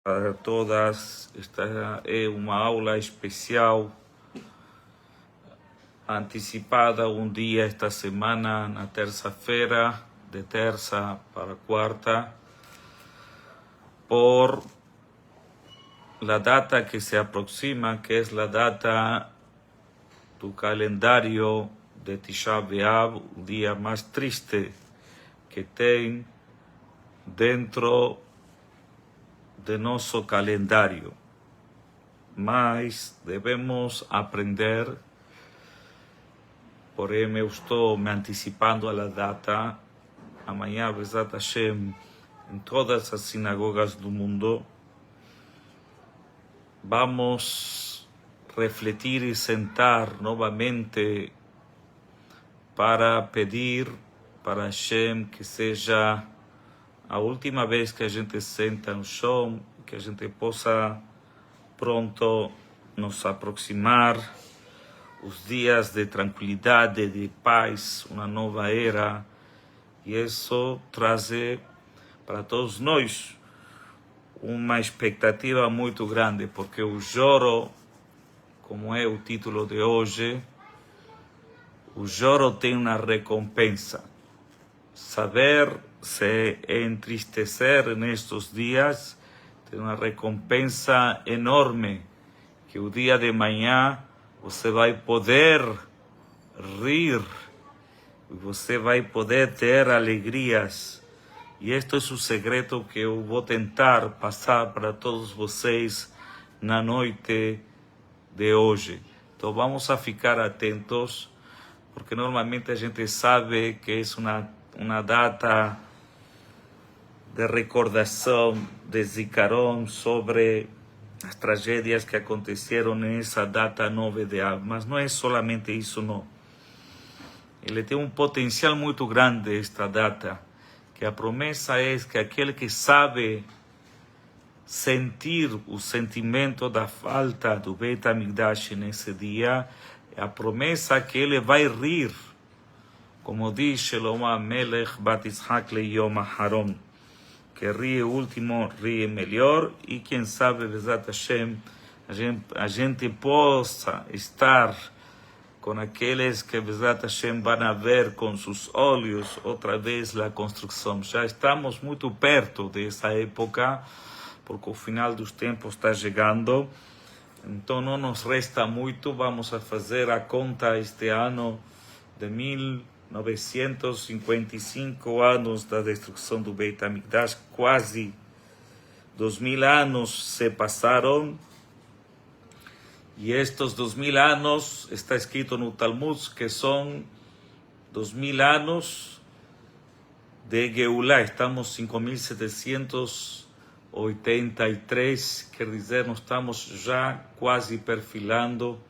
Para todas, esta é uma aula especial, antecipada dia esta semana, na terça-feira, de terça para quarta, por la data que se aproxima, que es la data do calendário de Tisha B'Av, o dia mais triste que tem dentro de nosso calendário. Mas devemos aprender, porém eu estou me antecipando à data. Amanhã, Bezat Hashem, em todas as sinagogas do mundo, vamos refletir e sentar novamente para pedir para Hashem que seja a última vez que a gente senta no chão, que a gente possa pronto nos aproximar os dias de tranquilidade, de paz, uma nova era. E isso traz para todos nós uma expectativa muito grande, porque o choro, como é o título de hoje, o choro tem uma recompensa. Saber se entristecer nestes dias tem uma recompensa enorme, que o dia de manhã você vai poder rir, você vai poder ter alegrias. E este é o segredo que eu vou tentar passar para todos vocês na noite de hoje. Então vamos a ficar atentos, porque normalmente a gente sabe que é uma data de recordação, de zikaron sobre as tragédias que aconteceram nessa data 9 de Av. Mas não é solamente isso, não. Ele tem um potencial muito grande, esta data, que a promessa é que aquele que sabe sentir o sentimento da falta do Beit HaMikdash nesse dia, é a promessa que ele vai rir, como diz Shlomo HaMelech Bat Yitzhak Leyom HaHaron, que rie último, rie melhor, e quem sabe, Bezat Hashem, a gente possa estar com aqueles que, Bezat Hashem, vão ver com seus olhos outra vez a construção. Já estamos muito perto dessa época, porque o final dos tempos está chegando, então não nos resta muito. Vamos a fazer a conta este ano de 1955 anos da destruição do Beit HaMikdash, quase 2000 anos se passaram, e estes 2000 anos está escrito no Talmud que são 2000 anos de Geulah. Estamos em 5783, quer dizer, nós estamos já quase perfilando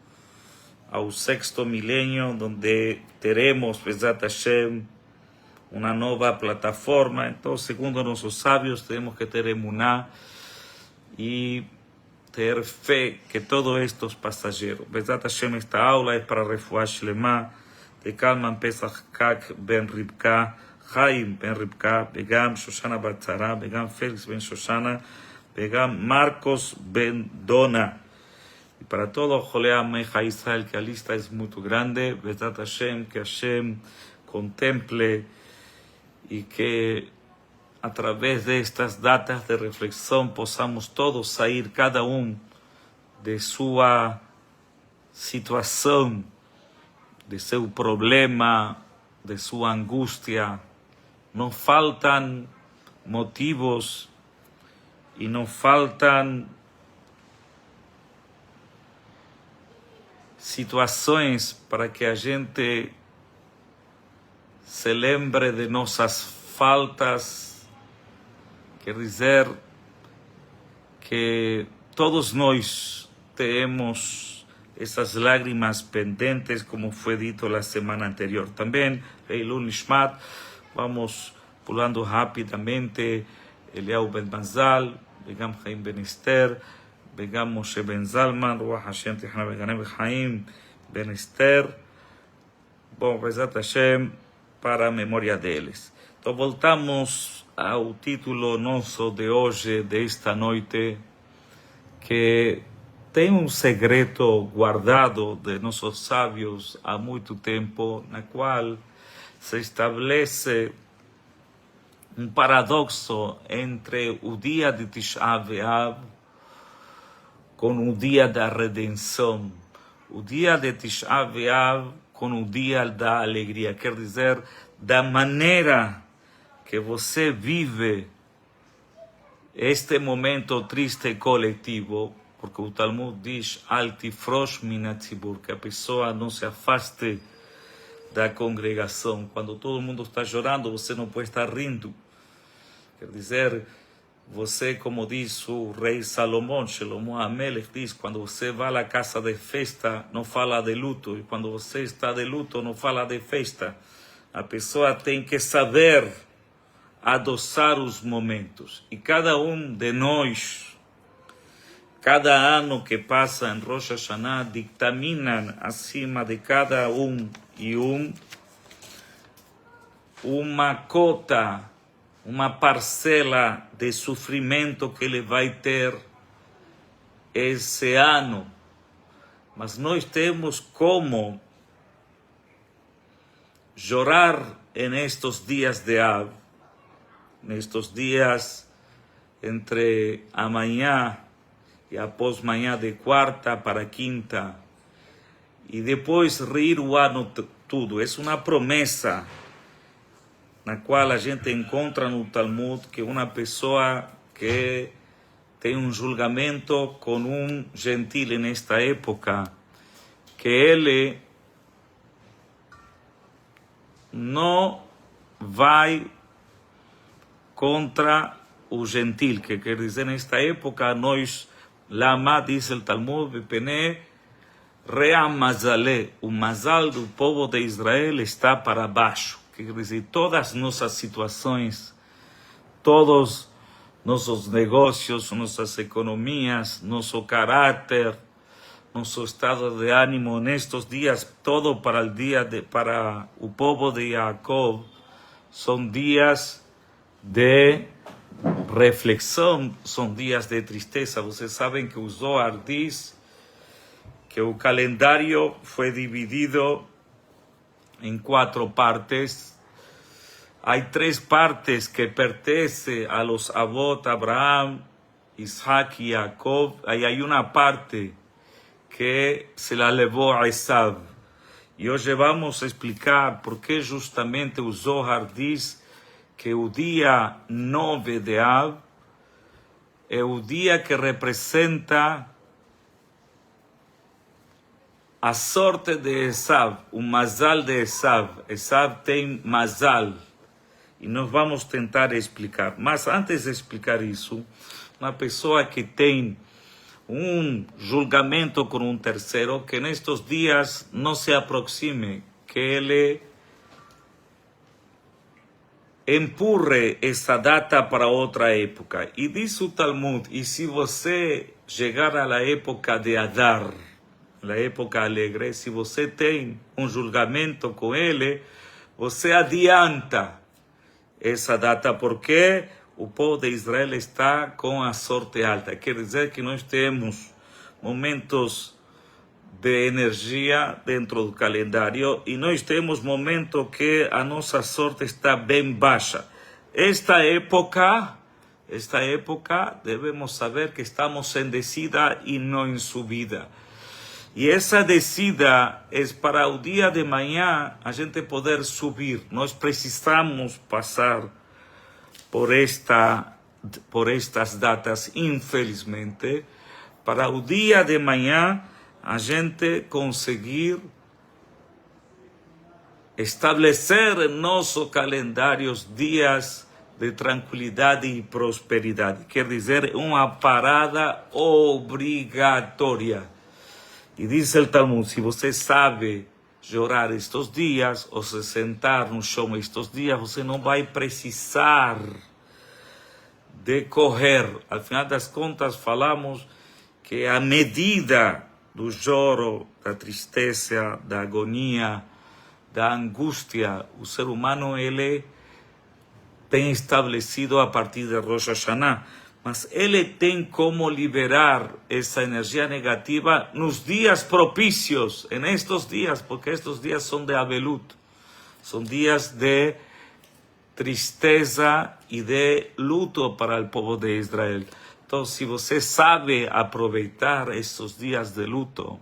ao sexto milênio, onde teremos, Bezat Hashem, uma nova plataforma. Então, segundo nossos sábios, temos que ter emuná e ter fé que todo esto es passageiro. Bezat Hashem, esta aula é para refuah shlema de Kalman Pesach Kak ben Ribka, Chaim ben Ribka, Begam Shoshana bat Tzara, Begam Félix ben Shoshana, Begam Marcos ben Dona. E para todo Jolé Ameja Israel, que a lista é muito grande, Bezat Hashem, que Hashem contemple e que através destas datas de reflexão possamos todos sair, cada de sua situação, de seu problema, de sua angústia. Não faltam motivos e não faltam situações para que a gente se lembre de nossas faltas. Quer dizer que todos nós temos essas lágrimas pendentes, como foi dito na semana anterior. Também, Leilul Nishmat, vamos pulando rapidamente, Eliyahu ben Mazal, Begam Chaim ben Esther, Begam Moshe ben Zalman, Ruach Hashem Tichana Beganem Chaim ben Esther. Bom, Bezat Hashem, para a memória deles. Então voltamos ao título nosso de hoje, desta noite, que tem um segredo guardado de nossos sábios há muito tempo, na qual se estabelece um paradoxo entre o dia de Tisha B'Av com o dia da redenção, o dia de Tisha B'Av com o dia da alegria, quer dizer, da maneira que você vive este momento triste e coletivo, porque o Talmud diz Al tifrosh min hatzibur, que a pessoa não se afaste da congregação. Quando todo mundo está chorando, você não pode estar rindo. Quer dizer, você, como diz o rei Salomão, Shlomo Amelech diz, quando você vai à casa de festa, não fala de luto. E quando você está de luto, não fala de festa. A pessoa tem que saber adoçar os momentos. E cada um de nós, cada ano que passa em Rosh Hashanah, dictamina acima de cada um e uma cota, uma parcela de sofrimento que ele vai ter esse ano. Mas nós temos como chorar nestes dias de Av, nestes dias entre amanhã e após manhã de quarta para quinta, e depois rir o ano todo. É uma promessa na qual a gente encontra no Talmud que uma pessoa que tem um julgamento com um gentil nesta época, que ele não vai contra o gentil, que quer dizer, nesta época, nós, Lama, diz o Talmud, Pene, Rea Mazalé, o mazal do povo de Israel está para baixo. Quer dizer, todas as nossas situações, todos nossos negócios, nossas economias, nosso caráter, nosso estado de ânimo nestes dias, todo para o povo de Jacob, são dias de reflexão, são dias de tristeza. Vocês sabem que o Zohar diz que o calendário foi dividido em 4 partes. Há 3 partes que pertencem a los avós Abraham, Isaac e Jacob. Aí há uma parte que se la levou a Esav. E hoje vamos explicar por que justamente o Zohar diz que o dia 9 de Av é o dia que representa a sorte de Esav, o mazal de Esav. Esav tem mazal. E nós vamos tentar explicar. Mas antes de explicar isso, uma pessoa que tem um julgamento com um terceiro, que nestes dias não se aproxime, que ele empurre essa data para outra época. E diz o Talmud, e se você chegar à época de Adar, a época alegre, se você tem um julgamento com ele, você adianta essa data, porque o povo de Israel está com a sorte alta. Quer dizer que nós temos momentos de energia dentro do calendário e nós temos momentos que a nossa sorte está bem baixa. Esta época devemos saber que estamos em descida e não em subida. E essa descida é para o dia de manhã a gente poder subir. Nós precisamos passar por estas datas, infelizmente, para o dia de manhã a gente conseguir estabelecer em nosso calendário dias de tranquilidade e prosperidade. Quer dizer, uma parada obrigatória. E diz o Talmud, se você sabe chorar estes dias, ou se sentar no chão estes dias, você não vai precisar de correr. Al final das contas, falamos que a medida do choro, da tristeza, da agonia, da angústia, o ser humano, ele tem estabelecido a partir de Rosh Hashanah. Mas ele tem como liberar essa energia negativa nos dias propícios, en estos días, porque estos días son de Avelut, son días de tristeza y de luto para el pueblo de Israel. Entonces, si você sabe aproveitar estos días de luto,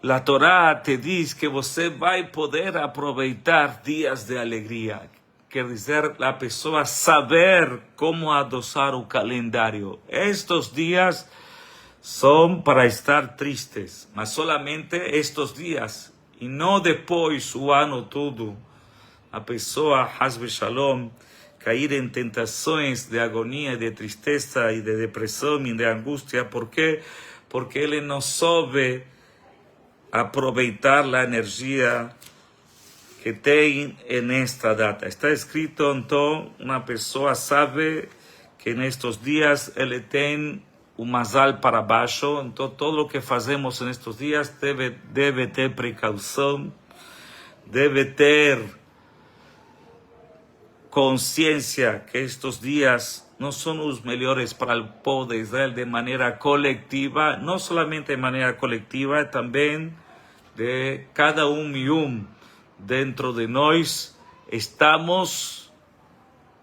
la Torá te diz que você vai poder aproveitar dias de alegria. Quer dizer, a pessoa saber como adoçar o calendário. Estes dias são para estar tristes, mas solamente estes dias, e não depois o ano todo. A pessoa, Hasbe Shalom, cair em tentações de agonia, de tristeza e de depressão e de angústia. ¿Por quê? Porque ele não soube aproveitar a energia que tem nesta data. Está escrito, então, uma pessoa sabe que nestes dias ele tem o mazal para baixo, então todo o que fazemos nestes dias deve ter precaução, deve ter consciência que estes dias não são os melhores para o povo de Israel de maneira coletiva, não somente de maneira coletiva, também de cada e dentro de nós estamos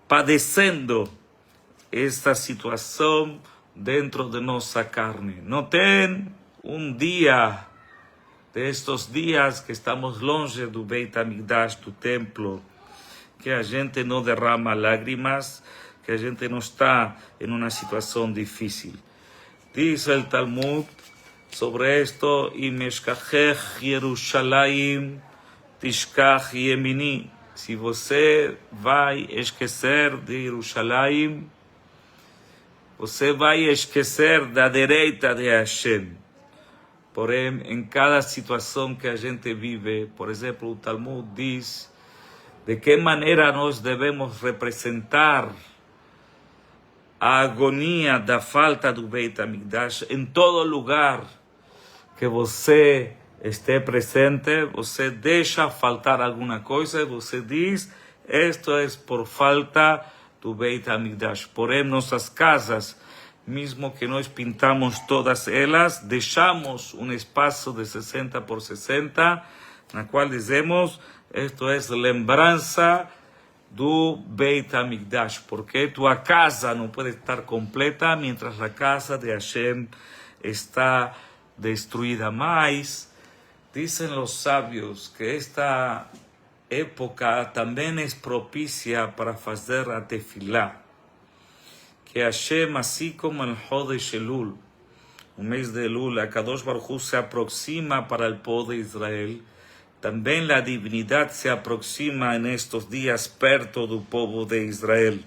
padecendo esta situação dentro de nossa carne. Não tem dia destes dias que estamos longe do Beit HaMikdash, do templo, que a gente não derrama lágrimas, que a gente não está em uma situação difícil. Diz o Talmud sobre isto: Im eshkachech Yerushalayim tishkach yemini. Se você vai esquecer de Jerusalém, você vai esquecer da direita de Hashem. Porém, em cada situação que a gente vive, por exemplo, o Talmud diz de que maneira nós devemos representar a agonia da falta do Beit HaMikdash em todo lugar que você esteja presente. Você deixa faltar alguma coisa e você diz: isto é por falta do Beit HaMikdash. Porém, nossas casas, mesmo que nós pintamos todas elas, deixamos um espaço de 60 por 60, na qual dizemos: isto é lembrança do Beit HaMikdash, porque tua casa não pode estar completa mientras a casa de Hashem está destruída. Mas dizem os sábios que esta época também é propícia para fazer a tefilá, que Hashem, assim como el Chodesh Elul, o mês de Elul, a Kadosh Baruch Hu se aproxima para o povo de Israel, também a divindade se aproxima nestes dias perto do povo de Israel.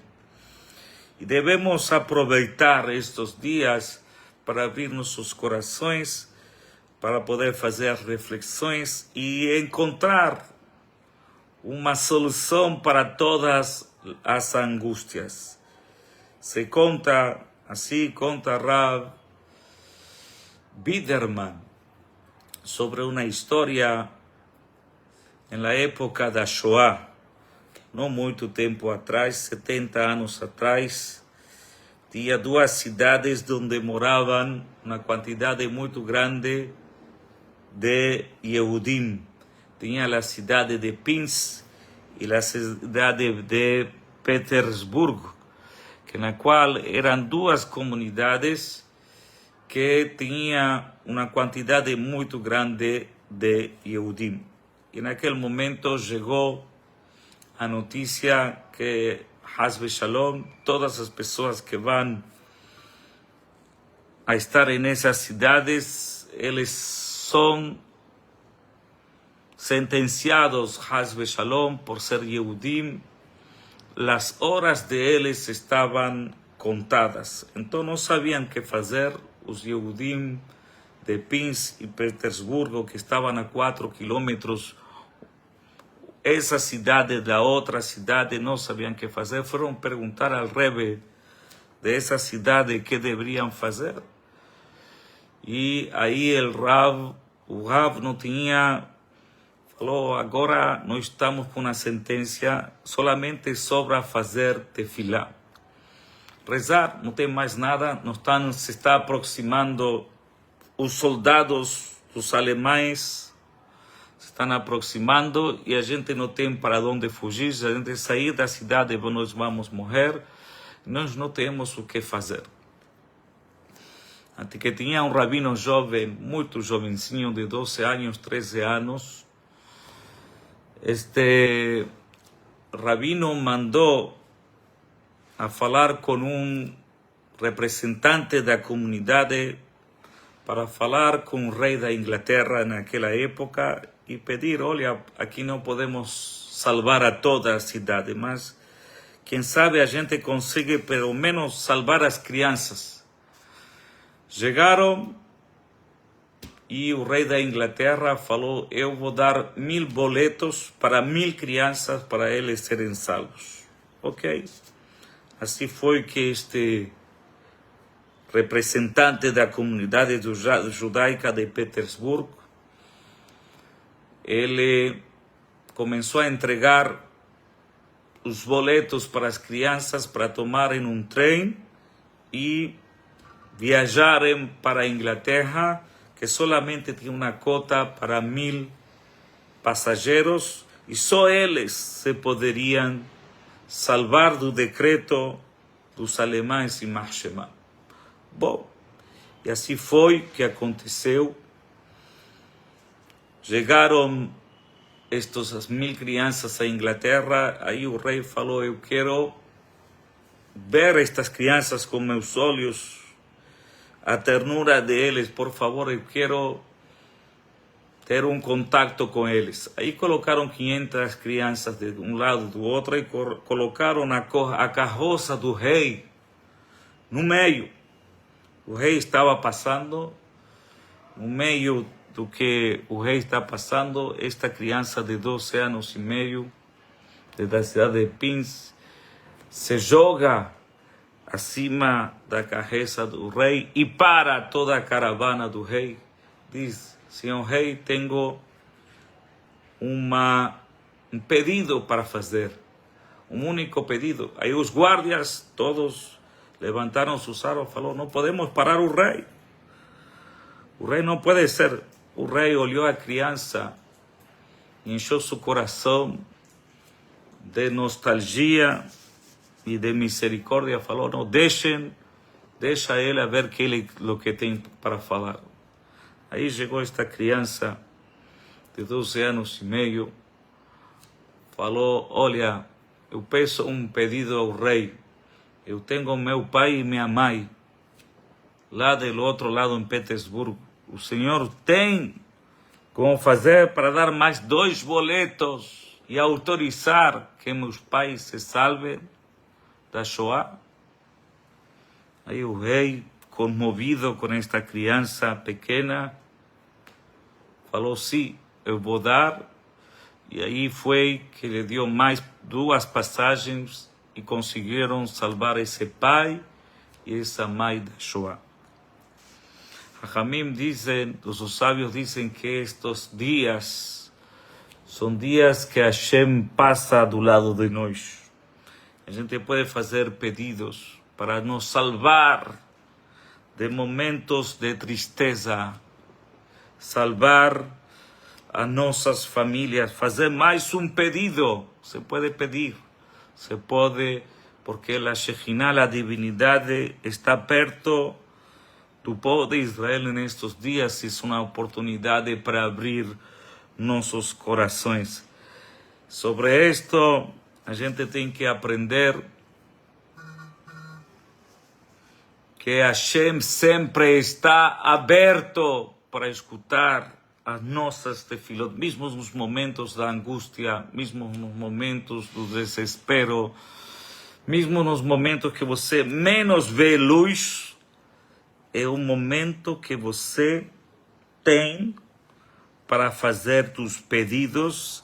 E devemos aproveitar estes dias para abrir nossos corações, para poder fazer reflexões e encontrar uma solução para todas as angústias. Se conta, assim conta Rav Biderman, sobre uma história na época da Shoah, não muito tempo atrás, 70 anos atrás, tinha duas cidades onde moravam uma quantidade muito grande de Yehudim. Tinha a cidade de Pinsk e a cidade de Petersburgo, na qual eram duas comunidades que tinham uma quantidade muito grande de Yehudim. E naquele momento chegou a notícia que, Hasbe Shalom, todas as pessoas que vão a estar nessas cidades, eles são sentenciados, Hasbe Shalom, por ser Yehudim. As horas de eles estavam contadas. Então não sabiam o que fazer. Os Yehudim de Pinsk e Petersburgo, que estavam a 4 quilômetros, essa cidade da outra cidade, não sabiam o que fazer. Foram perguntar ao Rebbe dessa cidade o que deveriam fazer. E aí o Rav não tinha falou, agora nós estamos com uma sentença, solamente sobra fazer tefilá. Rezar, não tem mais nada, se está aproximando, os soldados dos alemães se estão aproximando e a gente não tem para onde fugir, se a gente sair da cidade nós vamos morrer, nós não temos o que fazer. Até que tinha um rabino jovem, muito jovencinho, de 12 anos, 13 anos, este rabino mandou a falar com um representante da comunidade para falar com o rei da Inglaterra naquela época e pedir, olha, aqui não podemos salvar a toda a cidade, mas quem sabe a gente consegue pelo menos salvar as crianças. Chegaram e o rei da Inglaterra falou, eu vou dar 1000 boletos para 1000 crianças para eles serem salvos. Ok? Assim foi que este representante da comunidade judaica de Petersburgo, ele começou a entregar os boletos para as crianças para tomarem um trem e viajarem para a Inglaterra, que solamente tinha uma cota para 1000 passageiros e só eles se poderiam salvar do decreto dos alemães em Marchemã. Bom, e assim foi que aconteceu. Chegaram estas 1000 crianças à Inglaterra, aí o rei falou, eu quero ver estas crianças com meus olhos, a ternura deles, por favor, eu quero ter um contato com eles. Aí colocaram 500 crianças de um lado do outro e colocaram a carroça do rei no meio. O rei estava passando, no meio do que o rei está passando, esta criança de 12 anos e meio, da cidade de Pins, se joga acima da carroça do rei e para toda a caravana do rei. Diz, senhor rei, tenho um pedido para fazer, um único pedido. Aí os guardas todos levantaram sus armas e falaram, não podemos parar o rei. O rei não pode ser. O rei olhou a criança, encheu seu coração de nostalgia e de misericórdia, falou, não, deixa ele a ver o que tem para falar. Aí chegou esta criança de 12 anos e meio, falou, olha, eu peço um pedido ao rei, eu tenho meu pai e minha mãe lá do outro lado em Petersburgo, o senhor tem como fazer para dar mais 2 boletos e autorizar que meus pais se salvem da Shoah? Aí o rei, comovido com esta criança pequena, falou, sim, eu vou dar. E aí foi que lhe deu mais 2 passagens e conseguiram salvar esse pai e essa mãe da Shoah. Rahamim dizem, os sábios dizem que estes dias são dias que Hashem passa do lado de nós. A gente pode fazer pedidos para nos salvar de momentos de tristeza, salvar as nossas famílias, fazer mais um pedido. Se pode pedir, se pode, porque a Shekhinah, a divinidade, está perto do povo de Israel nestes dias. É uma oportunidade para abrir nossos corações. Sobre isto, a gente tem que aprender que Hashem sempre está aberto para escutar as nossas tefilot, mesmo nos momentos da angústia, mesmo nos momentos do desespero, mesmo nos momentos que você menos vê luz, é o momento que você tem para fazer tus pedidos,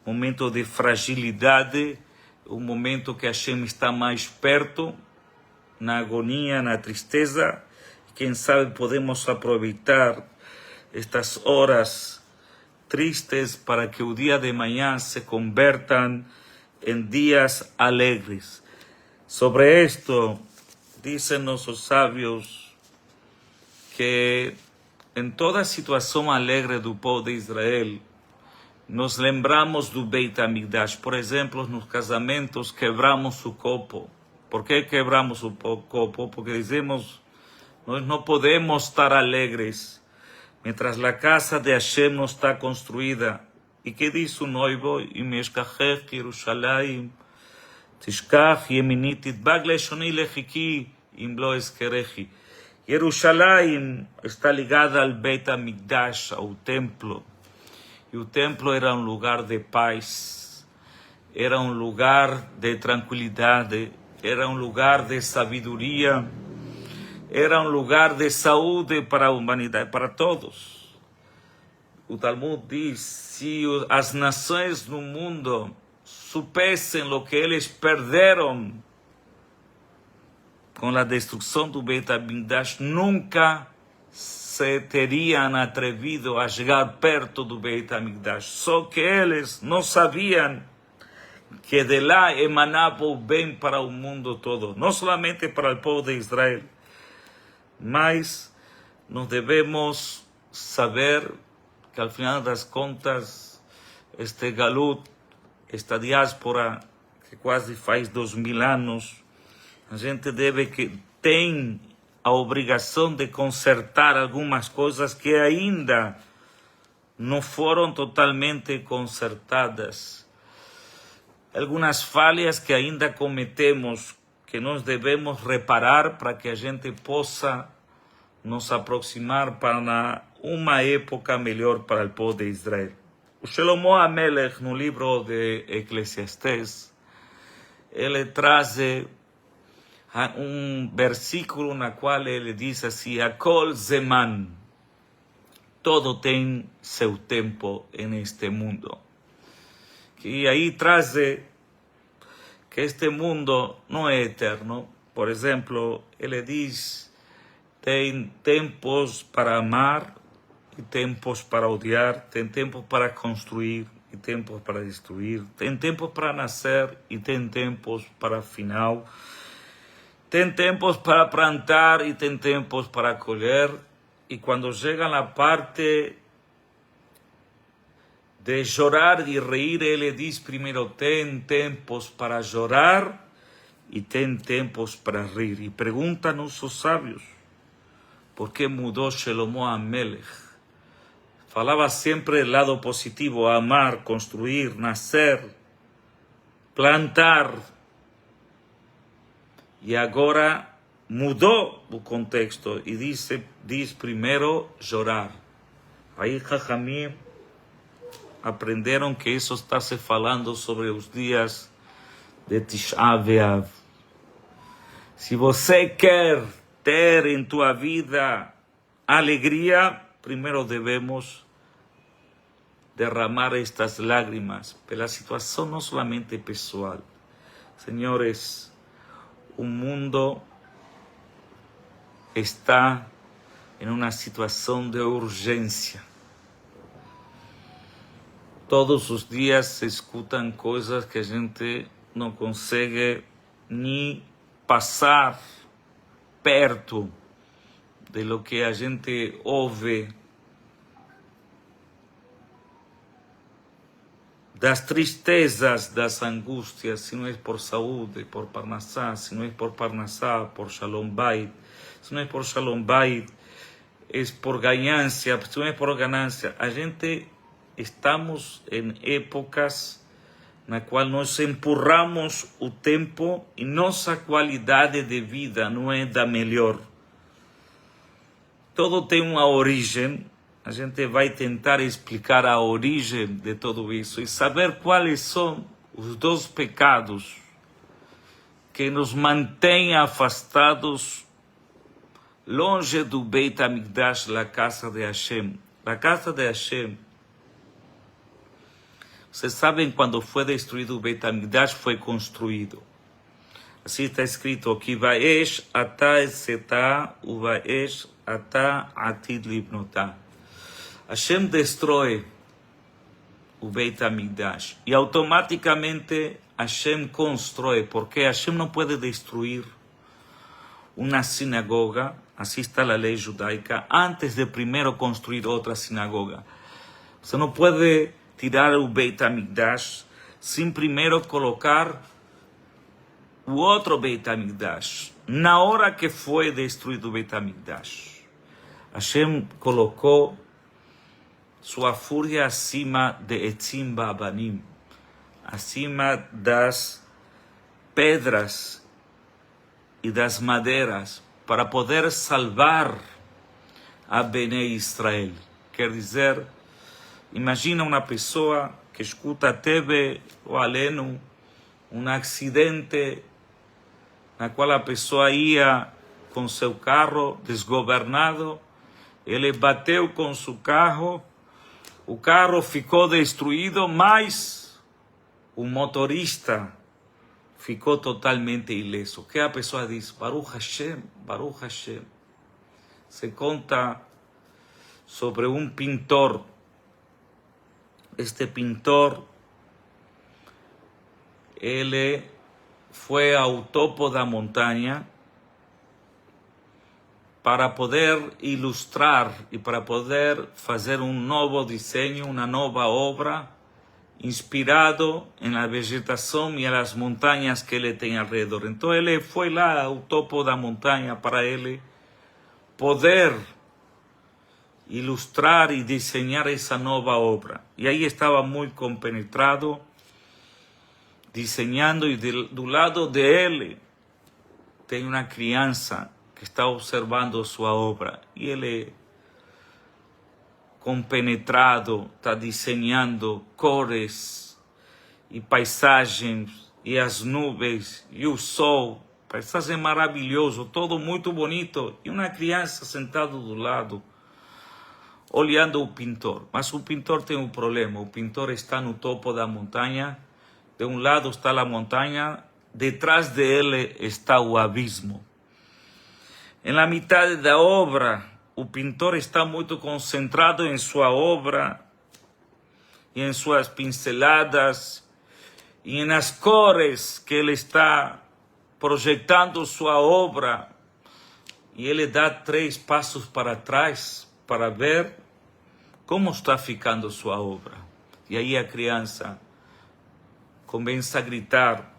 momento de fragilidade, o momento que Hashem está mais perto, na agonia, na tristeza. Quem sabe podemos aproveitar estas horas tristes para que el día de mañana se conviertan en días alegres. Sobre esto dicen nuestros sabios que en toda situación alegre del pueblo de Israel nos lembramos do Beit HaMikdash. Por exemplo, nos casamentos quebramos o copo. Por que quebramos o copo? Porque dizemos, nós não podemos estar alegres mientras a casa de Hashem não está construída. E que diz o noivo? Im eshkachech Yerushalayim, tishkach yeminit titbag leshoni lechiki, im lo eskerechi. Yerushalayim está ligada ao Beit HaMikdash, ao templo. E o templo era um lugar de paz, era um lugar de tranquilidade, era um lugar de sabedoria, era um lugar de saúde para a humanidade, para todos. O Talmud diz, se as nações no mundo supessem o que eles perderam com a destruição do Beit HaMikdash, nunca se teriam atrevido a chegar perto do Beit HaMikdash. Só que eles não sabiam que de lá emanava o bem para o mundo todo, não somente para o povo de Israel, mas nós devemos saber que al final das contas este galut, esta diáspora que quase faz 2000 anos, a gente tem a obrigação de consertar algumas coisas que ainda não foram totalmente consertadas. Algumas falhas que ainda cometemos, que nós devemos reparar para que a gente possa nos aproximar para uma época melhor para o povo de Israel. O Shlomo HaMelech, no livro de Eclesiastés, ele traz um versículo na qual ele diz assim, Akol Zeman, todo tem seu tempo neste mundo. E aí traz que este mundo não é eterno. Por exemplo, ele diz, tem tempos para amar e tempos para odiar, tem tempo para construir e tempos para destruir, tem tempo para nascer e tem tempos para final. Tem tempos para plantar e tem tempos para colher. E quando chega na parte de chorar e rir, ele diz primeiro, tem tempos para chorar e tem tempos para rir. E pergunta-nos os sábios, por que mudou Shlomo HaMelech? Falava sempre do lado positivo, amar, construir, nascer, plantar. E agora mudou o contexto e diz primeiro chorar. Aí Jajamim aprenderam que isso está se falando sobre os dias de Tisha B'Av. Se você quer ter em tua vida alegria, primeiro devemos derramar estas lágrimas pela situação não somente pessoal. Senhores, o mundo está em uma situação de urgência. Todos os dias se escutam coisas que a gente não consegue nem passar perto de lo que a gente ouve, das tristezas, das angústias, se não é por saúde, por Parnassá, se não é por Parnassá, por Shalom Bait, se não é por Shalom Bait, é por ganância, se não é por ganância. A gente estamos em épocas na qual nós empurramos o tempo e nossa qualidade de vida não é da melhor. Tudo tem uma origem. A gente vai tentar explicar a origem de tudo isso e saber quais são os dois pecados que nos mantêm afastados, longe do Beit HaMikdash, a casa de Hashem. A casa de Hashem. Vocês sabem, quando foi destruído o Beit HaMikdash, foi construído. Assim está escrito, que Vaesh ata etzetá, uvaesh ata atid libnotá. Hashem destrói o Beit HaMikdash. Y automáticamente Hashem constrói, porque Hashem no puede destruir una sinagoga, así está la ley judaica, antes de primero construir otra sinagoga. Você não pode tirar o Beit HaMikdash sem primeiro colocar o outro Beit HaMikdash. Na hora que foi destruído o Beit HaMikdash, Hashem colocou sua fúria acima de Etzim Ba'abanim, acima das pedras e das madeiras, para poder salvar a Bnei Israel. Quer dizer, imagina uma pessoa que escuta a TV ou aleno um acidente na qual a pessoa ia com seu carro desgovernado, ele bateu com seu carro, o carro ficou destruído, mas o motorista ficou totalmente ileso. O que a pessoa diz? Baruch Hashem, Baruch Hashem. Se conta sobre um pintor. Este pintor, ele foi ao topo da montanha para poder ilustrar e para poder fazer um novo desenho, uma nova obra, inspirado na vegetação e nas montanhas que ele tem ao redor. Então ele foi lá ao topo da montanha para ele poder ilustrar e desenhar essa nova obra. E aí estava muito compenetrado, desenhando, e do lado dele tem uma criança que está observando sua obra. E ele, compenetrado, está desenhando cores e paisagens, e as nuvens, e o sol. Paisagem maravilhoso, todo muito bonito. E uma criança sentada do lado, olhando o pintor. Mas o pintor tem um problema. O pintor está no topo da montanha. De um lado está a montanha, detrás dele está o abismo. Na metade da obra, o pintor está muito concentrado em sua obra, e em suas pinceladas, e nas cores que ele está projetando sua obra. E ele dá 3 passos para trás para ver como está ficando sua obra. E aí a criança começa a gritar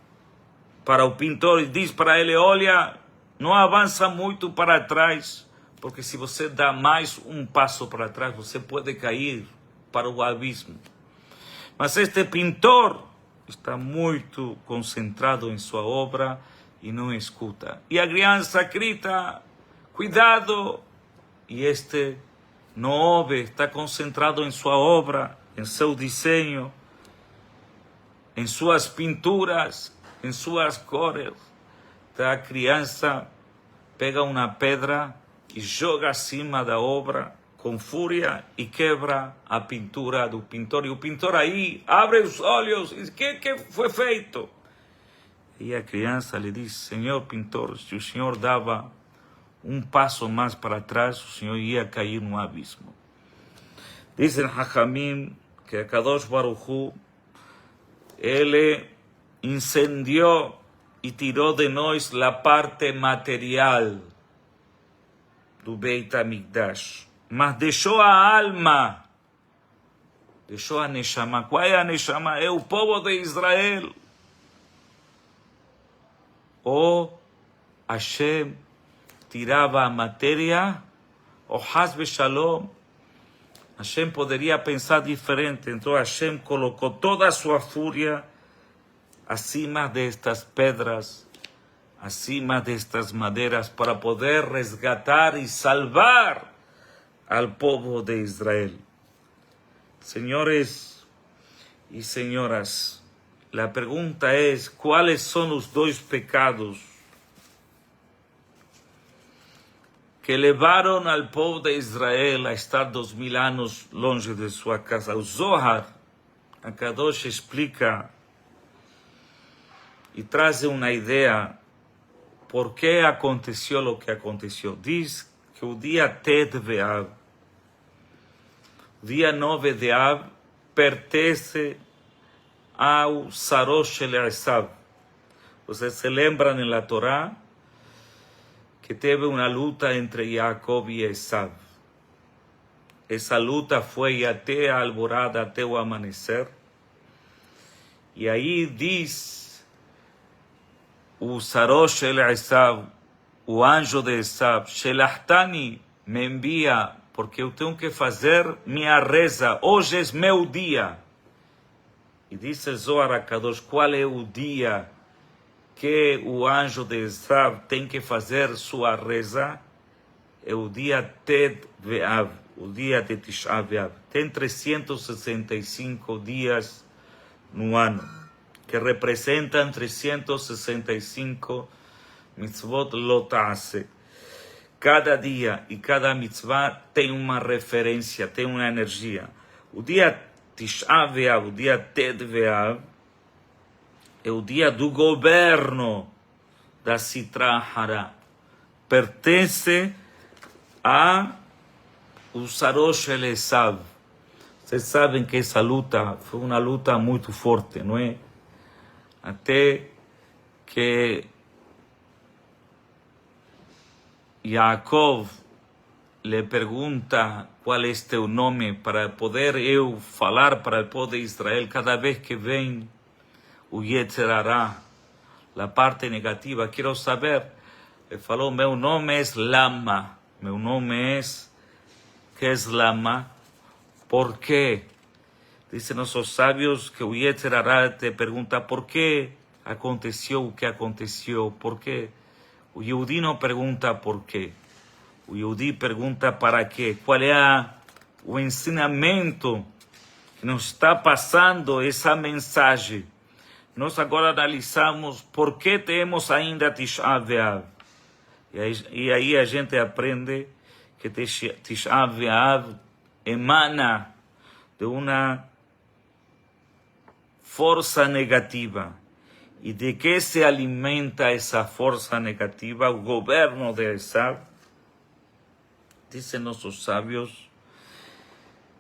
para o pintor e diz para ele: olha, não avança muito para trás, porque se você dá mais um passo para trás, você pode cair para o abismo. Mas este pintor está muito concentrado em sua obra e não escuta. E a criança grita: cuidado! E este não ouve, está concentrado em sua obra, em seu desenho, em suas pinturas, em suas cores. Então a criança pega uma pedra e joga acima da obra com fúria e quebra a pintura do pintor. E o pintor aí abre os olhos e diz: que foi feito? E a criança lhe diz: senhor pintor, se o senhor dava um passo mais para trás, o senhor ia cair no abismo. Dizem Hachamim que a Kadosh Baruch Hu, ele incendiou e tirou de nós a parte material do Beit HaMikdash, mas deixou a alma, deixou a Neshama. Qual é a Neshama? É o povo de Israel. Ou Hashem tirava a matéria, ou Hasbe Shalom, Hashem poderia pensar diferente. Então Hashem colocou toda a sua fúria acima destas pedras, acima destas madeiras, para poder resgatar e salvar al povo de Israel. Senhores e senhoras, a pergunta é: quais são os 2 pecados que levaram al povo de Israel a estar 2000 anos longe de sua casa? O Zohar, a Kadosh, explica e traz uma ideia por que aconteceu o que aconteceu. Diz que o dia Tet Be'av, dia 9 de Av, pertence ao Sarosh el Esav. Vocês se lembram na Torá que teve uma luta entre Jacob e Esav. Essa luta foi até a alvorada, até o amanhecer. E aí diz o Sarosh el Esav, o anjo de Esav, Shelachtani, me envia, porque eu tenho que fazer minha reza. Hoje é meu dia. E diz o Zohar HaKadosh, qual é o dia que o anjo de Esav tem que fazer sua reza? É o dia Ted Ve'av, o dia de Tisha B'Av. Tem 365 dias no ano, que representam 365 mitzvot lotase. Cada dia e cada mitzvah tem uma referência, tem uma energia. O dia Tisha B'Av, o dia Ted Ve'av, é o dia do governo da Sitra Hara. Pertence a o Sarosh el Esav. Vocês sabem que essa luta foi uma luta muito forte, não é? Até que Yaakov lhe pergunta qual é teu nome para poder eu falar para o povo de Israel cada vez que vem o Yetzer Hara, a parte negativa. Quero saber. Ele falou, meu nome é Lama. Meu nome é... Que é Lama? ¿Por quê? Dizem nossos sábios que o Yetzer Hara te pergunta por que aconteceu o que aconteceu. Por quê? O Yehudi não pergunta por quê. O Yehudi pergunta para quê. Qual é o ensinamento que nos está passando essa mensagem? Nós agora analisamos por que temos ainda Tisha B'Av. E aí a gente aprende que Tisha B'Av emana de uma força negativa. E de que se alimenta essa força negativa? O governo de Esav, dizem nossos sábios,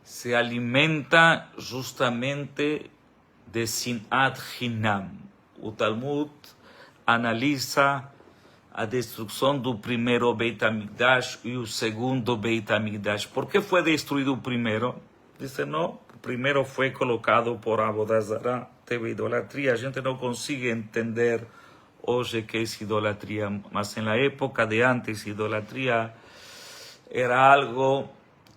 se alimenta justamente de Sinat Hinam. O Talmud analisa a destruição do primeiro Beit HaMikdash e o segundo Beit HaMikdash. Por que foi destruído o primeiro? Dizem, não, o primeiro foi colocado por Avodah Zarah, teve idolatria. A gente não consegue entender hoje que é idolatria, mas na época de antes, idolatria era algo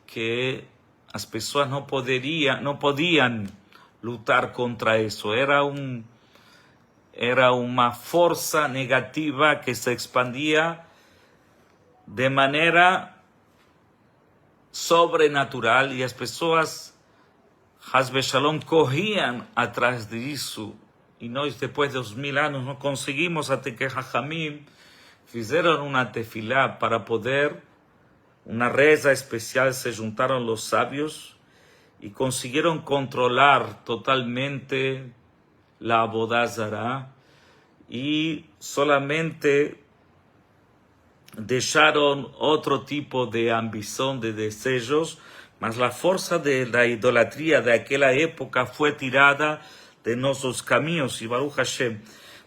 que as pessoas não podiam lutar contra isso. Era uma força negativa que se expandia de maneira sobrenatural e as pessoas, Hasbe Shalom, corriam atrás disso. E nós, depois dos 1000 anos, não conseguimos, até que Hachamim fizeram uma tefilá para poder, uma reza especial, se juntaram os sábios e conseguiram controlar totalmente la Avodah Zarah e solamente deixaram outro tipo de ambição, de desejos, mas a força da idolatria daquela época foi tirada de nossos caminhos, e Baruch Hashem.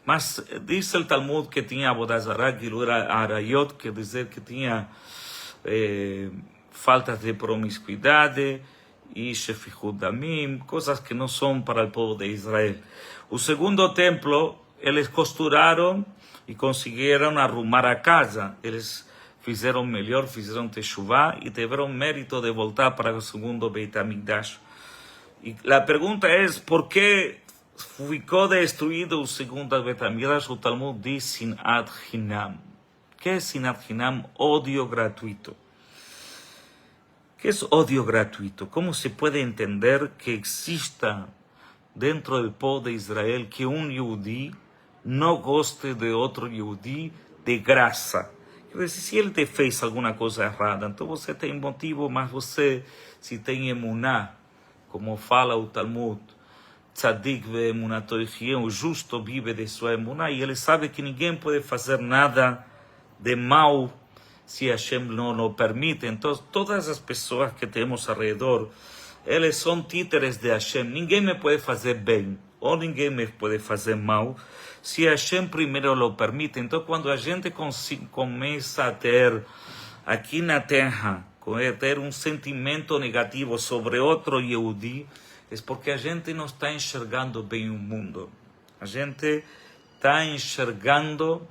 Mas diz o Talmud que tinha Avodah Zarah, que era Arayot, quer dizer que tinha faltas de promiscuidade e Shefichut Damim, coisas que não são para o povo de Israel. O segundo templo, eles costuraram e conseguiram arrumar a casa. Eles fizeram melhor, fizeram Teshuvah e tiveram mérito de voltar para o segundo Beit HaMikdash. E a pergunta é, por que ficou destruído o segundo Beit HaMikdash? O Talmud diz Sinat Hinam. O que é Sinat Hinam? Ódio gratuito. ¿Qué es odio gratuito? ¿Cómo se puede entender que exista dentro del pueblo de Israel que un Yehudi no goste de outro Yehudi de graça? Quer dizer, se ele te fez alguma coisa errada, então você tem motivo, mas você, se tem emuná, como fala o Talmud, tzadik ve'emunato yechie, o justo vive de sua emuná, e ele sabe que ninguém pode fazer nada de mal se Hashem não permite. Então, todas as pessoas que temos ao redor, eles são títeres de Hashem. Ninguém me pode fazer bem, ou ninguém me pode fazer mal, se Hashem primeiro lo permite. Então, quando a gente começa a ter, aqui na Terra, ter um sentimento negativo sobre outro Yehudi, é porque a gente não está enxergando bem o mundo. A gente está enxergando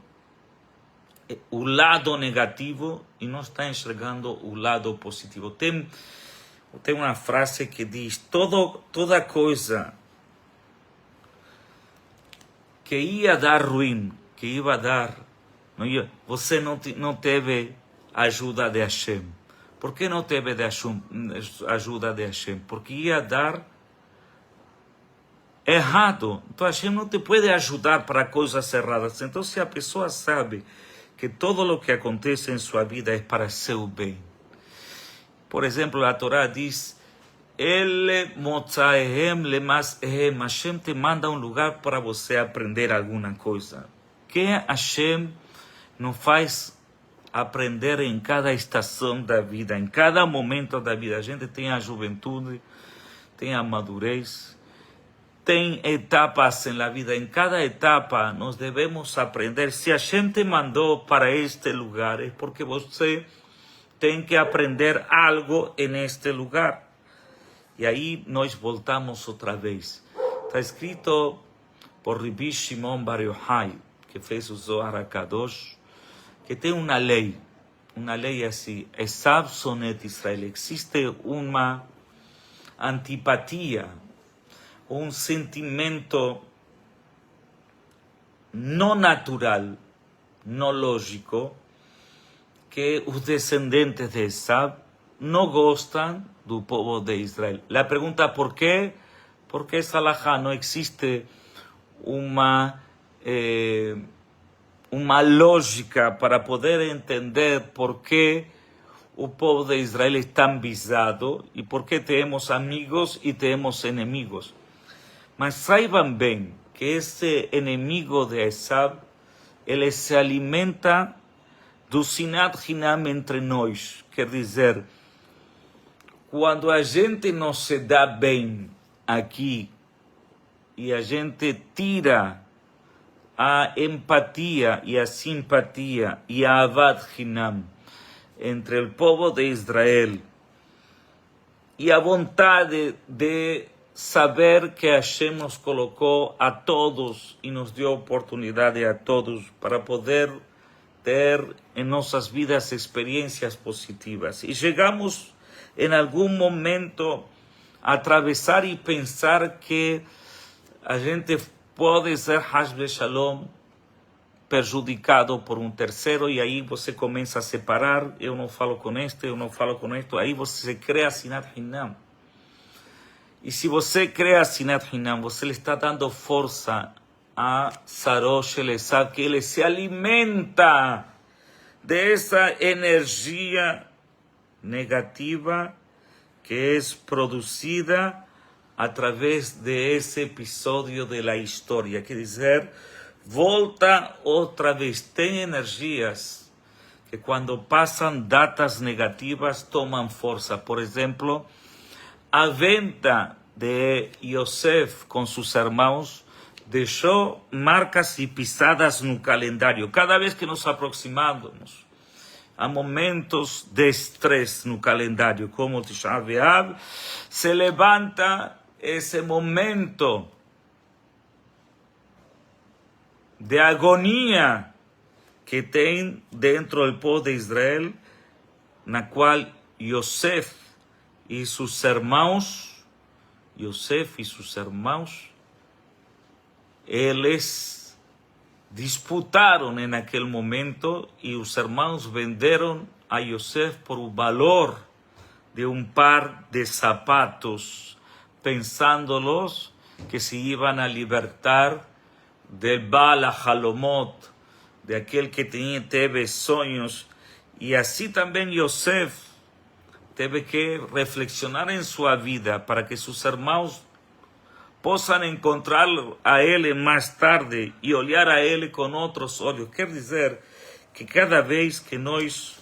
o lado negativo e não está enxergando o lado positivo. Tem uma frase que diz: toda coisa que ia dar ruim, que ia dar, você não teve ajuda de Hashem. Por que não teve ajuda de Hashem? Porque ia dar errado. Então Hashem não te pode ajudar para coisas erradas. Então, se a pessoa sabe que todo o que acontece em sua vida é para seu bem. Por exemplo, a Torá diz: Ele motzaehem lemas'ehem. Hashem te manda um lugar para você aprender alguma coisa. Que Hashem nos faz aprender em cada estação da vida, em cada momento da vida. A gente tem a juventude, tem a madurez, tem etapas na vida. Em cada etapa nós devemos aprender. Se a gente mandou para este lugar, é porque você tem que aprender algo neste lugar. E aí nós voltamos outra vez. Está escrito por Rabbi Shimon Bar Yochai, que fez o Zohar HaKadosh, que tem uma lei assim: Esav sonet Israel. Existe uma antipatia, um sentimento não natural, não lógico, que os descendentes de Esav não gostam do povo de Israel. A pergunta: por quê? Porque essa halajá não existe uma lógica para poder entender por que o povo de Israel é tão visado e por que temos amigos e temos inimigos. Mas saibam bem que esse inimigo de Esav, ele se alimenta do sinat hinam entre nós. Quer dizer, quando a gente não se dá bem aqui e a gente tira a empatia e a simpatia e a avat hinam entre o povo de Israel e a vontade de saber que Hashem nos colocou a todos e nos deu oportunidade a todos para poder ter em nossas vidas experiências positivas. E chegamos em algum momento a atravessar e pensar que a gente pode ser, Hasbe Shalom, prejudicado por um terceiro, e aí você começa a separar: eu não falo com este, eu não falo com este. Aí você cria Sinat Hinam. E se você cria Sinat Hinam, você lhe está dando força a Sarosh Esav, que ele se alimenta dessa energia negativa que é produzida através desse episódio da história. Quer dizer, volta outra vez. Tem energias que quando passam datas negativas tomam força. Por exemplo, a venda de Yosef com seus irmãos deixou marcas e pisadas no calendário. Cada vez que nos aproximamos a momentos de estresse no calendário, como o Tisha B'Av, se levanta esse momento de agonia que tem dentro do povo de Israel, na qual Yosef e seus irmãos, eles disputaram naquele momento, e os irmãos venderam a Yosef por o valor de um par de sapatos, pensándolos que se iban a libertar del Baal HaHalomot, de aquele que teve sonhos. E assim também Yosef teve que reflexionar em sua vida para que seus irmãos possam encontrar a ele mais tarde e olhar a ele com outros olhos. Quer dizer que cada vez que nós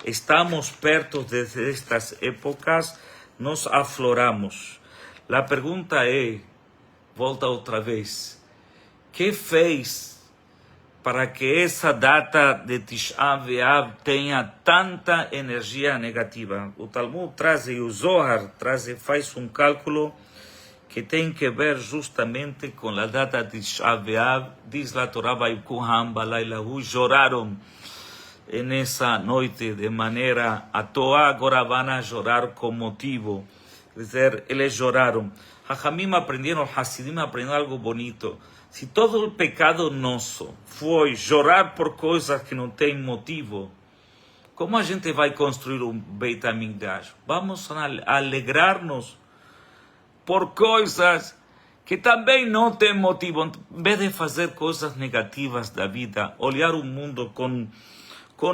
estamos perto destas épocas, nos afloramos. A pergunta é, volta outra vez, que fez para que essa data de Tisha B'Av tenha tanta energia negativa? O Talmud traz, e o Zohar traz, faz um cálculo que tem que ver justamente com a data de Tisha B'Av. Diz a Torá, Vaikuham Balaylahu, choraram nessa noite de maneira à toa, agora vão a chorar com motivo. Quer dizer, eles choraram. Hachamim aprenderam, Hasidim aprenderam algo bonito. Se todo o pecado nosso foi chorar por coisas que não têm motivo, como a gente vai construir um Beit HaMikdash? Vamos alegrar-nos por coisas que também não têm motivo. Em vez de fazer coisas negativas da vida, olhar o mundo com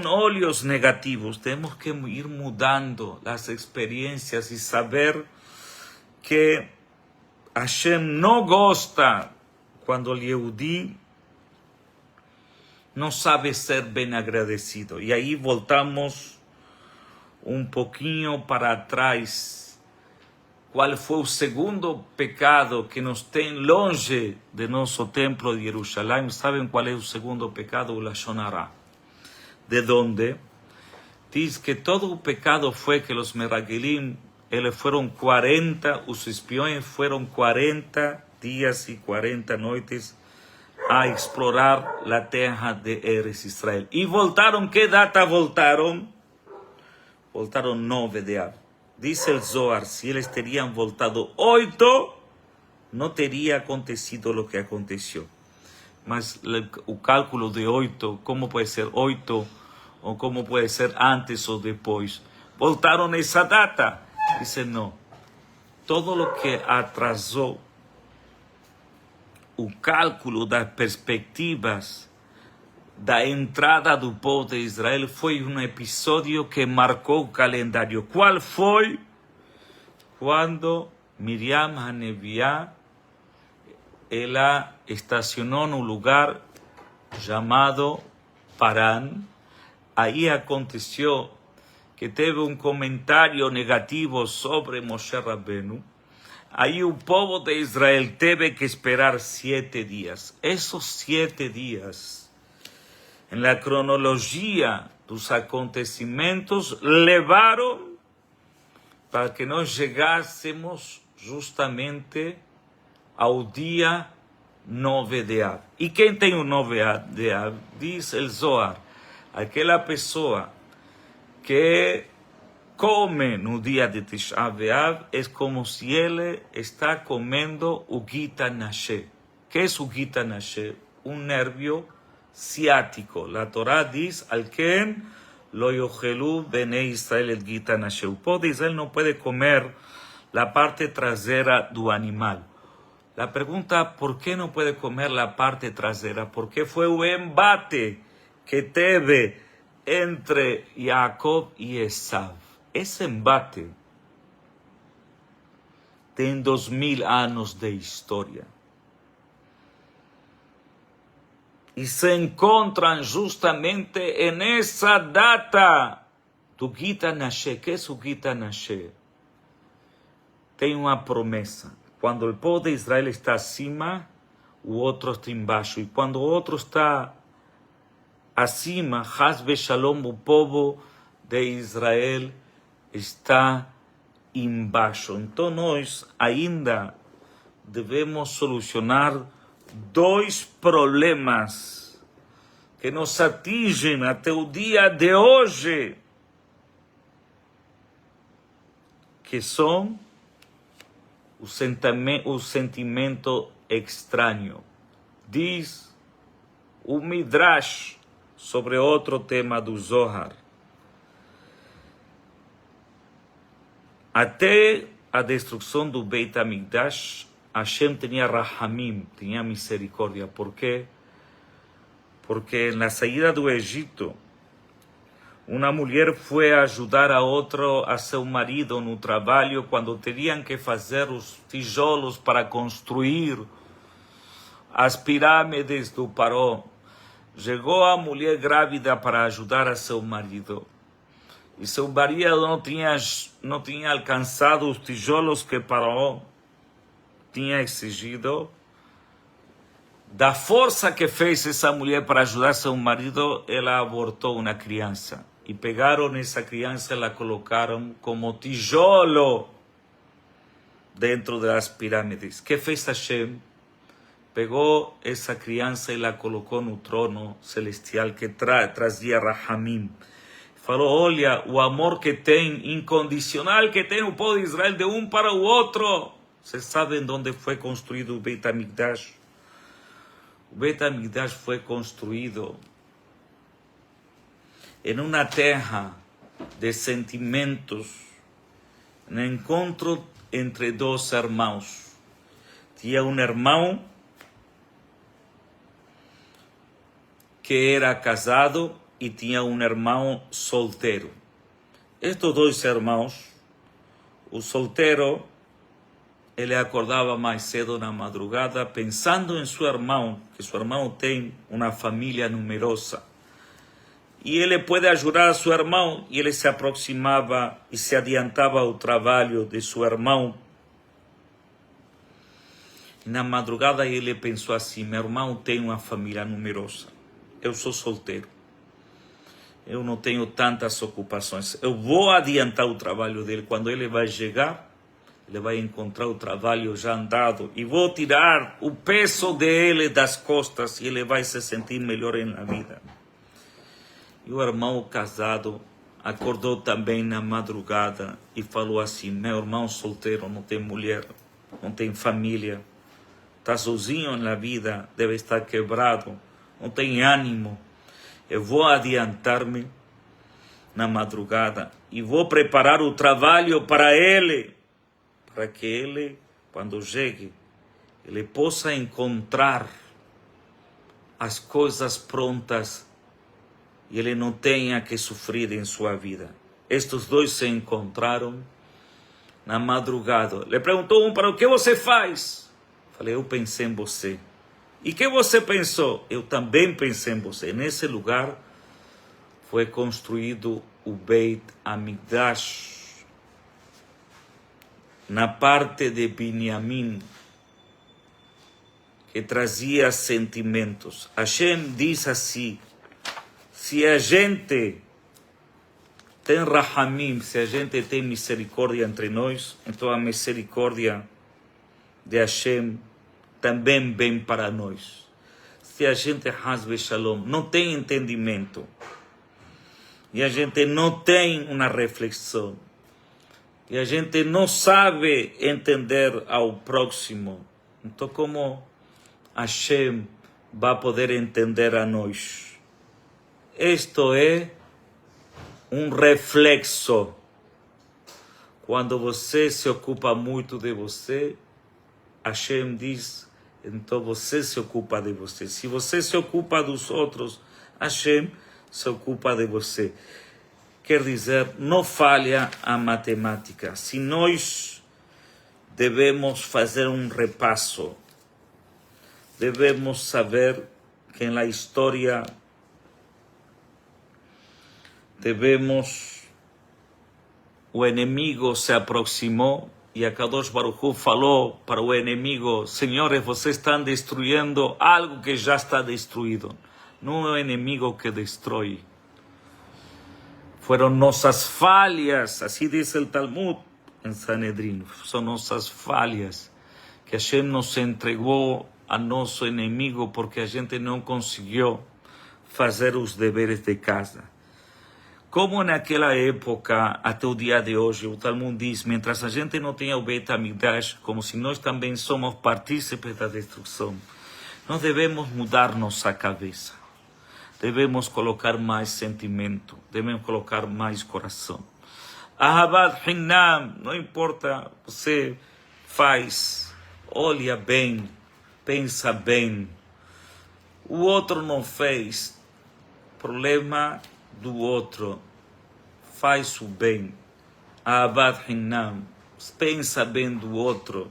olhos negativos, temos que ir mudando as experiências e saber que Hashem não gosta quando o Yehudi não sabe ser bem agradecido. E aí voltamos um pouquinho para trás. Qual foi o segundo pecado que nos tem longe de nosso templo de Jerusalém? Sabem qual é o segundo pecado? O Lashon Hara. De onde? Diz que todo o pecado foi que os Meragelim, eles foram 40, os espiões foram 40 dias e 40 noites a explorar a terra de Eretz Israel. E voltaram, que data voltaram? Voltaram 9 de Av. Diz o Zohar, se eles teriam voltado 8, não teria acontecido o que aconteceu. Mas o cálculo de 8, como pode ser 8, ou como pode ser antes ou depois? Voltaram nessa data. Dizem, não. Todo o que atrasou o cálculo das perspectivas da entrada do povo de Israel foi um episódio que marcou o calendário. Qual foi? Quando Miriam Haneviá, ela estacionou no lugar chamado Paran. Aí aconteceu que teve um comentário negativo sobre Moshe Rabbeinu. Aí o povo de Israel teve que esperar 7 dias. Esses 7 dias, na cronologia dos acontecimentos, levaram para que nós chegássemos justamente ao dia 9 de Av. E quem tem o 9 de Av? Diz el Zohar, aquela pessoa que come no dia de Tisha B'Av é como se ele está comendo o Gita Nashe. Que é o Gita Nashe? Um nervio ciático. A Torá diz, Al-Ken lo yochelu bnei Israel el Gita Nashe. O povo de Israel não pode comer a parte traseira do animal. A pergunta, por que não pode comer a parte traseira? Porque foi o embate que teve entre Jacob e Esav. Esse embate tem 2000 anos de história. E se encontram justamente nessa data do Gita Nashe. Que é o Gita Nashe? Tem uma promessa. Quando o povo de Israel está acima, o outro está embaixo. E quando o outro está acima, Hasbe Shalom, o povo de Israel está embaixo. Então nós ainda devemos solucionar 2 problemas que nos atingem até o dia de hoje, que são o sentimento estranho. Diz o Midrash sobre outro tema do Zohar. Até a destruição do Beit HaMikdash, Hashem tinha rahamim, tinha misericórdia. Por quê? Porque na saída do Egito, uma mulher foi ajudar a seu marido no trabalho quando teriam que fazer os tijolos para construir as pirâmides do Paró. Chegou a mulher grávida para ajudar a seu marido. e seu marido não tinha alcançado os tijolos que Faraó tinha exigido, da força que fez essa mulher para ajudar seu marido, ela abortou uma criança. E pegaram essa criança e la colocaram como tijolo dentro das pirâmides. Que fez Hashem? Pegou essa criança e la colocou no trono celestial que trazia Rahamim. Falou, olha, o amor que tem, incondicional que tem o povo de Israel de um para o outro. Vocês sabem onde foi construído o Beit HaMikdash? O Beit HaMikdash foi construído em uma terra de sentimentos, no encontro entre dois irmãos. Tinha um irmão que era casado e tinha um irmão solteiro. Estes dois irmãos, o solteiro, ele acordava mais cedo na madrugada pensando em seu irmão, que seu irmão tem uma família numerosa. E ele pode ajudar seu irmão, e ele se aproximava e se adiantava ao trabalho de seu irmão. E na madrugada ele pensou assim, meu irmão tem uma família numerosa, eu sou solteiro, eu não tenho tantas ocupações, eu vou adiantar o trabalho dele, quando ele vai chegar, ele vai encontrar o trabalho já andado, e vou tirar o peso dele das costas, e ele vai se sentir melhor na vida. E o irmão casado acordou também na madrugada e falou assim, meu irmão solteiro não tem mulher, não tem família, está sozinho na vida, deve estar quebrado, não tem ânimo. Eu vou adiantar-me na madrugada e vou preparar o trabalho para ele, para que ele, quando chegue, ele possa encontrar as coisas prontas e ele não tenha que sofrer em sua vida. Estes dois se encontraram na madrugada. Ele perguntou um para o que você faz? Falei, eu pensei em você. E que você pensou? Eu também pensei em você. Nesse lugar foi construído o Beit HaMikdash. Na parte de Binyamin, que trazia sentimentos. Hashem diz assim, se a gente tem rahamim, se a gente tem misericórdia entre nós, então a misericórdia de Hashem também vem para nós. Se a gente, Hasbe Shalom, não tem entendimento, e a gente não tem uma reflexão, e a gente não sabe entender ao próximo, então como Hashem vai poder entender a nós? Isto é um reflexo. Quando você se ocupa muito de você, Hashem diz, então você se ocupa de você. Se você se ocupa dos outros, Hashem se ocupa de você. Quer dizer, não falha a matemática. Se nós devemos fazer um repasso, devemos saber que na história o inimigo se aproximou e a Kadosh Baruch Hu falou para o inimigo, senhores, vocês estão destruindo algo que já está destruído. Não é o inimigo que destrói. Foram nossas falhas, assim diz o Talmud em Sanedrin, são nossas falhas, que a gente nos entregou a nosso inimigo porque a gente não conseguiu fazer os deveres de casa. Como naquela época, até o dia de hoje, o Talmud diz, mientras a gente não tenha o Beit HaMikdash, como se nós também somos partícipes da destruição, nós devemos mudar nossa cabeça. Devemos colocar mais sentimento, devemos colocar mais coração. Ahavat Hinam, não importa, você faz, olha bem, pensa bem. O outro não fez, problema do outro, faz o bem. Ahavat Hinam, pensa bem do outro.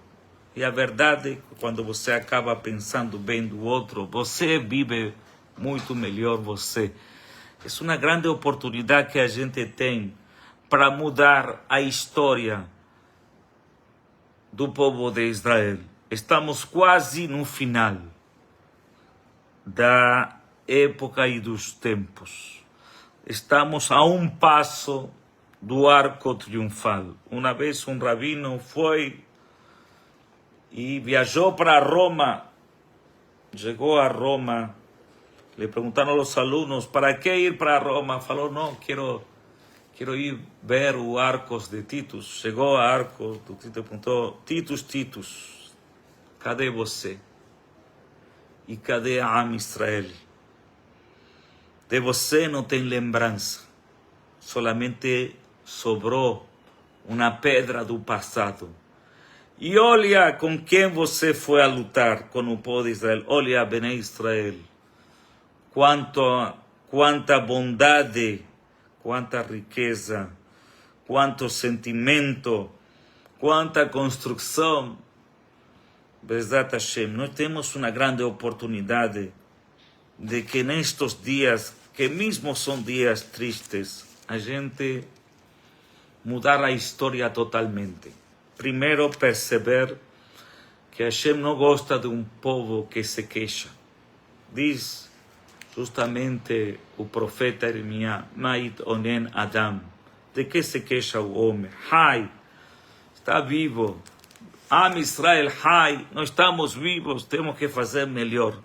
E a verdade é que quando você acaba pensando bem do outro, você vive muito melhor você. É uma grande oportunidade que a gente tem para mudar a história do povo de Israel. Estamos quase no final da época e dos tempos. Estamos a um passo do arco triunfal. Uma vez um rabino foi e viajou para Roma. Chegou a Roma. Le perguntaram aos alunos, para que ir para Roma? Falou, não, quero ir ver o Arcos de Titus. Chegou a Arcos do Titus e perguntou, Titus, cadê você? E cadê a Am Israel? De você não tem lembrança. Solamente sobrou uma pedra do passado. E olha com quem você foi a lutar com o povo de Israel. Olha, Bnei Israel. Quanta bondade, quanta riqueza, quanto sentimento, quanta construção. Bezat Hashem, nós temos uma grande oportunidade de que nestes dias, que mesmo são dias tristes, a gente mudar a história totalmente. Primeiro, perceber que Hashem não gosta de um povo que se queixa. Diz justamente o profeta Jeremias, Ma'it onen Adam, de que se queixa o homem? Hai, está vivo. Am Israel, Hai, nós estamos vivos, temos que fazer melhor.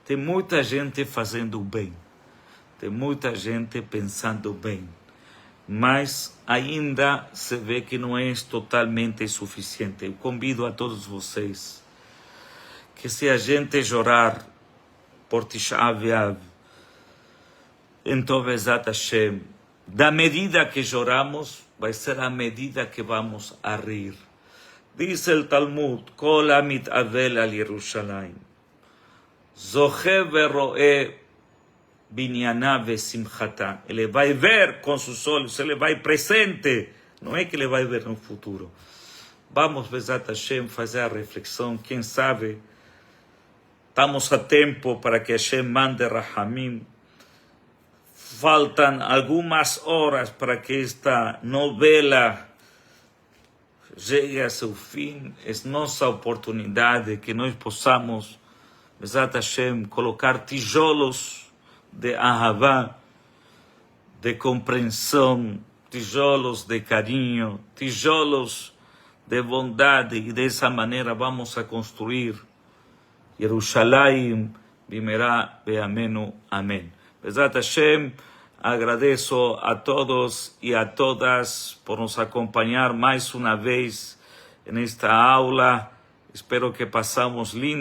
Tem muita gente fazendo bem, tem muita gente pensando bem, mas ainda se vê que não é totalmente suficiente. Eu convido a todos vocês que se a gente chorar por Tisha B'Av, então, Bezat Hashem, da medida que choramos, vai ser a medida que vamos a rir. Diz o Talmud, Kol Amit'avel al Yerushalayim, Zoche veroe binyana vesimchata. Ele vai ver com seus olhos, ele vai presente. Não é que ele vai ver no futuro. Vamos, Bezat Hashem, fazer a reflexão. Quem sabe, estamos a tempo para que Hashem mande Rahamim. Faltam algumas horas para que esta novela chegue a seu fim. É nossa oportunidade que nós possamos, Bezat Hashem, colocar tijolos de ahavá, de compreensão, tijolos de carinho, tijolos de bondade, e dessa maneira vamos a construir Yerushalayim Bimerá Be'amenu. Amém. Bezat Hashem, agradeço a todos e a todas por nos acompanhar mais uma vez nesta aula. Espero que passamos lindo.